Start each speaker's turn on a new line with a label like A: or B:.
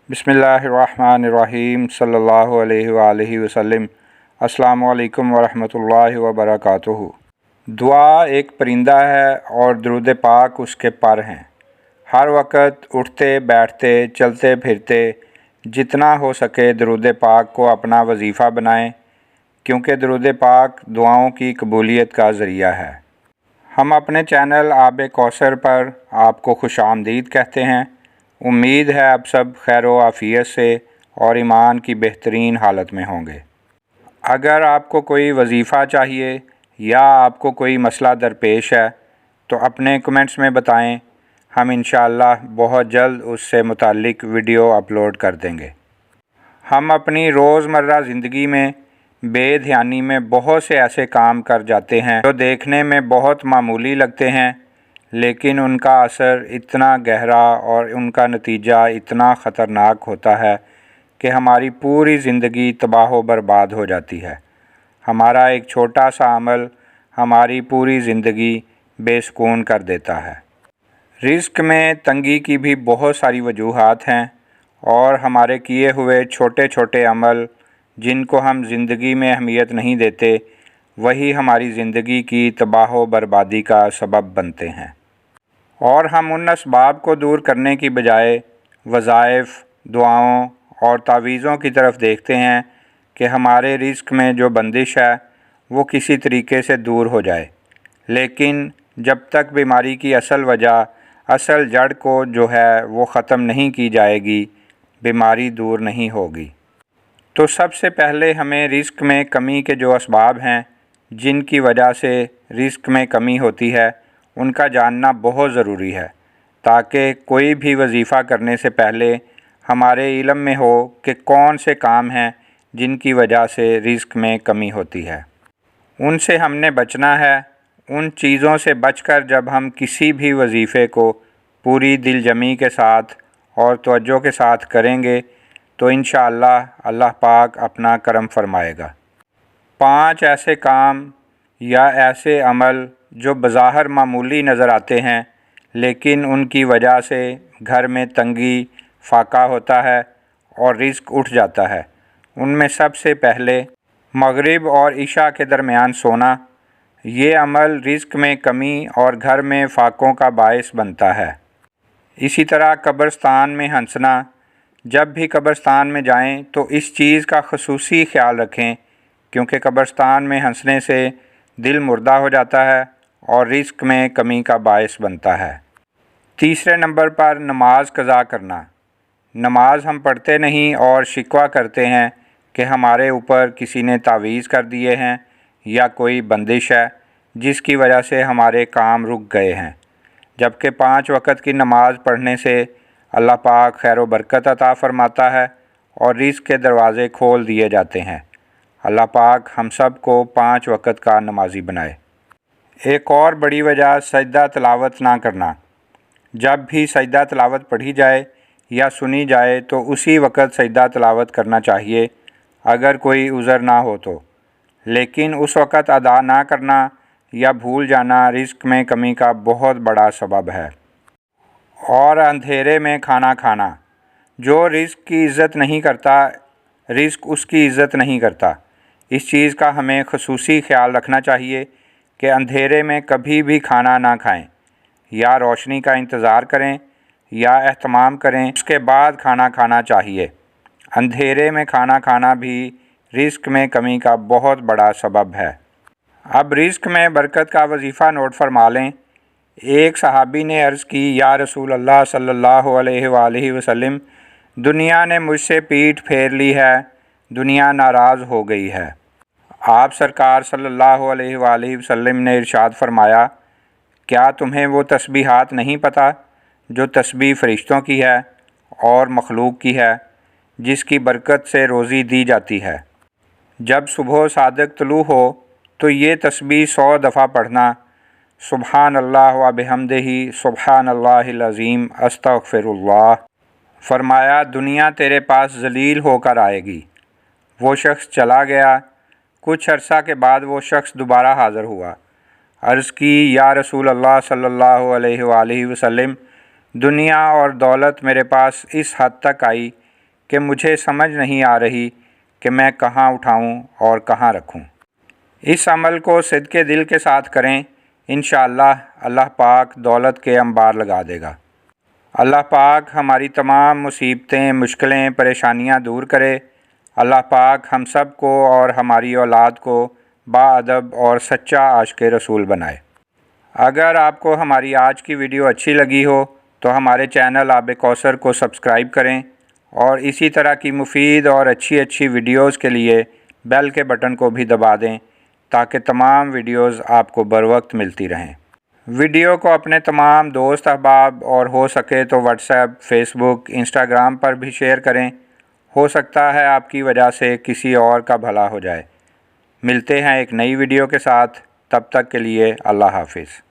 A: बिस्मिल्लाहिर्रहमानिर्रहीम सल्लल्लाहु अलैहि वआलिहि वसल्लम। अस्सलामु अलैकुम वरहमतुल्लाहि वबरकातुहू। दुआ एक परिंदा है और दुरूद पाक उसके पर हैं। हर वक्त उठते बैठते चलते फिरते जितना हो सके दुरूद पाक को अपना वजीफ़ा बनाएं, क्योंकि दुरूद पाक दुआओं की कबूलियत का ज़रिया है। हम अपने चैनल आब कौसर पर आपको खुशामदीद कहते हैं। उम्मीद है आप सब खैर व आफ़ियत से और ईमान की बेहतरीन हालत में होंगे। अगर आपको कोई वजीफ़ा चाहिए या आपको कोई मसला दरपेश है तो अपने कमेंट्स में बताएं। हम इंशाअल्लाह बहुत जल्द उससे मुताल्लिक वीडियो अपलोड कर देंगे। हम अपनी रोज़मर्रा ज़िंदगी में बेध्यानी में बहुत से ऐसे काम कर जाते हैं जो देखने में बहुत मामूली लगते हैं, लेकिन उनका असर इतना गहरा और उनका नतीजा इतना ख़तरनाक होता है कि हमारी पूरी ज़िंदगी तबाह व बर्बाद हो जाती है। हमारा एक छोटा सा अमल हमारी पूरी ज़िंदगी बेसुकून कर देता है। रिज़्क़ में तंगी की भी बहुत सारी वजूहात हैं और हमारे किए हुए छोटे छोटे अमल जिनको हम ज़िंदगी में अहमियत नहीं देते, वही हमारी ज़िंदगी की तबाह व बर्बादी का सबब बनते हैं। और हम उन असबाब को दूर करने की बजाय वज़ाइफ़, दुआओं और तावीज़ों की तरफ देखते हैं कि हमारे रिज़्क़ में जो बंदिश है वो किसी तरीके से दूर हो जाए। लेकिन जब तक बीमारी की असल वजह, असल जड़ को जो है वो ख़त्म नहीं की जाएगी, बीमारी दूर नहीं होगी। तो सबसे पहले हमें रिज़्क़ में कमी के जो असबाब हैं, जिनकी वजह से रिज़्क़ में कमी होती है, उनका जानना बहुत ज़रूरी है, ताकि कोई भी वजीफ़ा करने से पहले हमारे इल्म में हो कि कौन से काम हैं जिनकी वजह से रिज़्क़ में कमी होती है। उनसे हमने बचना है। उन चीज़ों से बचकर जब हम किसी भी वजीफ़े को पूरी दिलजमी के साथ और तवज्जो के साथ करेंगे तो इंशाअल्लाह अल्लाह पाक अपना करम फरमाएगा। 5 ऐसे काम या ऐसे अमल जो बज़ाहिर मामूली नज़र आते हैं, लेकिन उनकी वजह से घर में तंगी फाका होता है और रिज़्क़ उठ जाता है। उनमें सबसे पहले मगरिब और इशा के दरमियान सोना। ये अमल रिज़्क़ में कमी और घर में फाकों का बायस बनता है। इसी तरह कब्रिस्तान में हंसना। जब भी कब्रिस्तान में जाएं तो इस चीज़ का ख़ुसूसी ख्याल रखें, क्योंकि कब्रिस्तान में हंसने से दिल मुर्दा हो जाता है और रिज़्क़ में कमी का बायस बनता है। तीसरे नंबर पर नमाज कज़ा करना। नमाज हम पढ़ते नहीं और शिकवा करते हैं कि हमारे ऊपर किसी ने तावीज़ कर दिए हैं या कोई बंदिश है जिसकी वजह से हमारे काम रुक गए हैं, जबकि 5 वक़्त की नमाज़ पढ़ने से अल्लाह पाक खैर व बरकत अता फ़रमाता है और रिज़्क़ के दरवाज़े खोल दिए जाते हैं। अल्लाह पाक हम सब को 5 वक़्त का नमाजी बनाए। एक और बड़ी वजह सजदा तिलावत ना करना। जब भी सजदा तिलावत पढ़ी जाए या सुनी जाए तो उसी वक़्त सजदा तिलावत करना चाहिए, अगर कोई उज़र ना हो तो। लेकिन उस वक़्त अदा ना करना या भूल जाना रिज़्क़ में कमी का बहुत बड़ा सबब है। और अंधेरे में खाना खाना। जो रिज़्क़ की इज़्ज़त नहीं करता, रिज़्क़ उसकी इज़्ज़त नहीं करता। इस चीज़ का हमें ख़ुसूसी ख्याल रखना चाहिए कि अंधेरे में कभी भी खाना ना खाएं। या रोशनी का इंतज़ार करें या एहतमाम करें, उसके बाद खाना खाना चाहिए। अंधेरे में खाना खाना भी रिज़्क़ में कमी का बहुत बड़ा सबब है। अब रिज़्क़ में बरकत का वजीफ़ा नोट फरमा लें। एक सहाबी ने अर्ज़ की, या रसूल अल्लाह सल्लल्लाहु अलैहि वसल्लम, दुनिया ने मुझसे पीठ फेर ली है, दुनिया नाराज़ हो गई है। आप सरकार सल्लल्लाहु अलैहि वसल्लम ने इरशाद फरमाया, क्या तुम्हें वो तस्बीहात नहीं पता जो तस्बीह फ़रिश्तों की है और मखलूक की है, जिसकी बरकत से रोज़ी दी जाती है। जब सुबह सादिक तुलू हो तो ये तस्बीह 100 दफ़ा पढ़ना, सुबहान अल्लाह व बिहम्दिही सुबहान अल्लाहिल अज़ीम अस्तग़फिरुल्लाह। फरमाया, दुनिया तेरे पास ज़लील होकर आएगी। वो शख्स चला गया। कुछ अर्सा के बाद वो शख्स दोबारा हाज़िर हुआ। अर्ज़ की, या रसूल अल्लाह सल्लल्लाहु अलैहि वसल्लम, दुनिया और दौलत मेरे पास इस हद तक आई کہ مجھے سمجھ نہیں آ رہی کہ میں کہاں اٹھاؤں اور کہاں رکھوں۔ اس عمل کو صدقے دل کے ساتھ کریں، انشاءاللہ اللہ پاک دولت کے انبار لگا دے گا۔ اللہ پاک ہماری تمام مصیبتیں، مشکلیں، پریشانیاں دور کرے۔ اللہ پاک ہم سب کو اور ہماری اولاد کو باادب اور سچا عاشق رسول بنائے۔ اگر آپ کو ہماری آج کی ویڈیو اچھی لگی ہو تو ہمارے چینل آب کوثر کو سبسکرائب کریں اور اسی طرح کی مفید اور اچھی ویڈیوز کے لیے بیل کے بٹن کو بھی دبا دیں تاکہ تمام ویڈیوز آپ کو بروقت ملتی رہیں۔ ویڈیو کو اپنے تمام دوست احباب اور ہو سکے تو واٹس ایپ، فیس بک، انسٹاگرام پر بھی شیئر کریں۔ ہو سکتا ہے آپ کی وجہ سے کسی اور کا بھلا ہو جائے۔ ملتے ہیں ایک نئی ویڈیو کے ساتھ، تب تک کے لیے اللہ حافظ۔